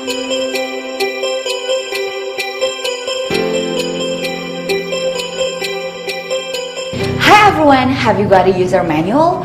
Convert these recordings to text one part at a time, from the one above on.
Hi everyone, have you got a user manual?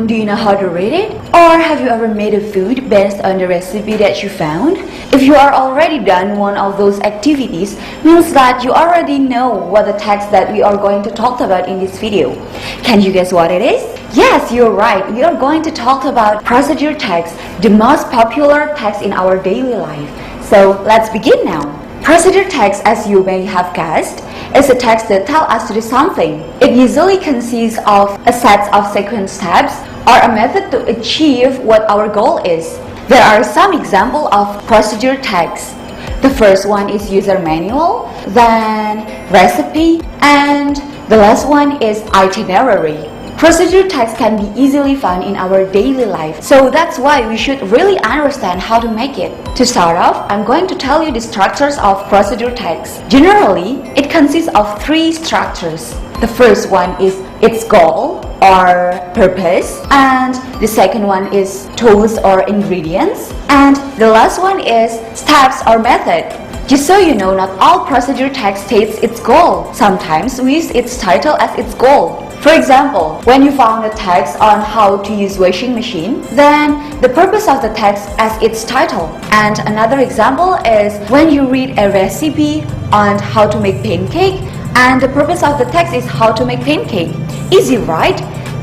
Do you know how to read it? Or have you ever made a food based on the recipe that you found? If you are already done one of those activities, means that you already know what the text that we are going to talk about in this video. Can you guess what it is? Yes, you're right. We are going to talk about procedure text, the most popular text in our daily life. So let's begin now. Procedure text, as you may have guessed, is a text that tells us to do something. It usually consists of a set of sequence steps or a method to achieve what our goal is. There are some examples of procedure text. The first one is user manual, then recipe, and the last one is itinerary. Procedure text can be easily found in our daily life, so that's why we should really understand how to make it. To start off, I'm going to tell you the structures of procedure text. Generally, it consists of three structures. The first one is its goal or purpose, and the second one is tools or ingredients, and the last one is steps or method. Just so you know, not all procedure text states its goal. Sometimes we use its title as its goal. For example, when you found a text on how to use washing machine, then the purpose of the text as its title. And another example is when you read a recipe on how to make pancake, and the purpose of the text is how to make pancake. Easy, right?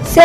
So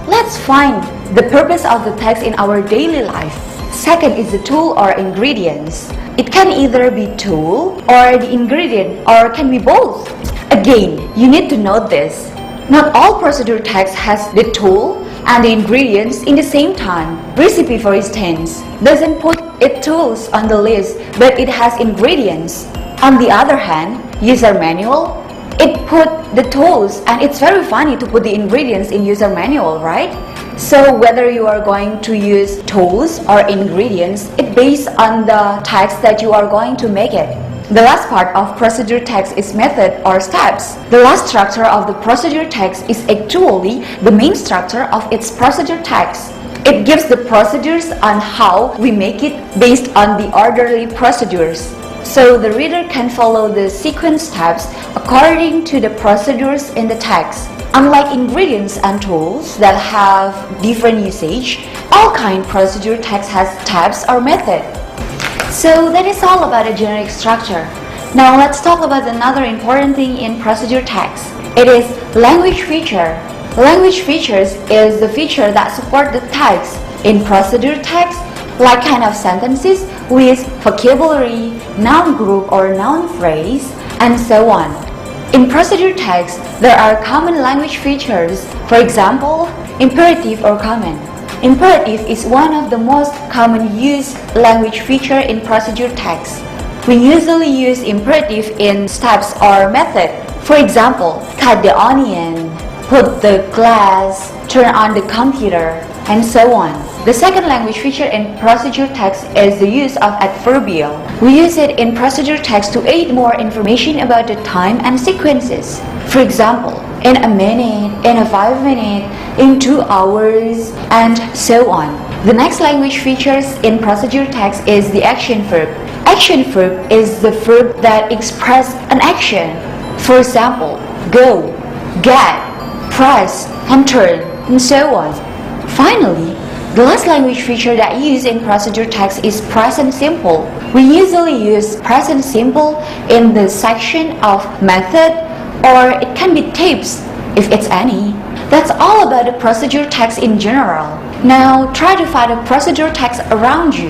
let's find the purpose of the text in our daily life. Second is the tool or ingredients. It can either be tool or the ingredient, or can be both. Again, you need to note this. Not all procedure text has the tool and the ingredients in the same time. Recipe, for instance, doesn't put its tools on the list, but it has ingredients. On the other hand, user manual, it put the tools, and it's very funny to put the ingredients in user manual, right? So whether you are going to use tools or ingredients, it's based on the text that you are going to make it. The last part of procedure text is method or steps. The last structure of the procedure text is actually the main structure of its procedure text. It gives the procedures on how we make it based on the orderly procedures. So the reader can follow the sequence steps according to the procedures in the text. Unlike ingredients and tools that have different usage, all kind procedure text has steps or method. So that is all about a generic structure. Now let's talk about another important thing in procedure text. It is language feature. Language features is the feature that support the text. In procedure text, like kind of sentences with vocabulary, noun group or noun phrase, and so on. In procedure text, there are common language features. For example, imperative or command. Imperative is one of the most common used language feature in procedure text. We usually use imperative in steps or method. For example, cut the onion, put the glass, turn on the computer, and so on. The second language feature in procedure text is the use of adverbial. We use it in procedure text to aid more information about the time and sequences. For example, in a minute, in a 5 minutes, in 2 hours, and so on. The next language features in procedure text is the action verb. Action verb is the verb that expresses an action. For example, go, get, press, and turn, and so on. Finally, the last language feature that used in procedure text is present simple. We usually use present simple in the section of method, or it can be tips if it's any. That's all about the procedure text in general. Now try to find a procedure text around you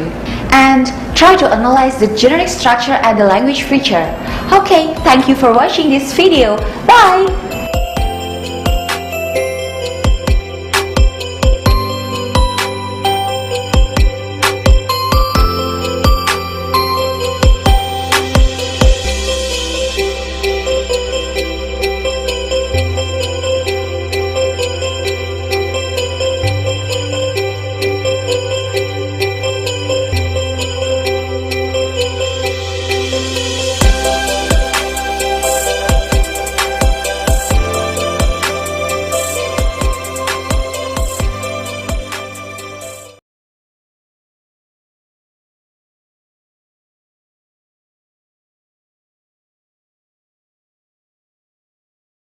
and try to analyze the generic structure and the language feature. Okay, thank you for watching this video. Bye!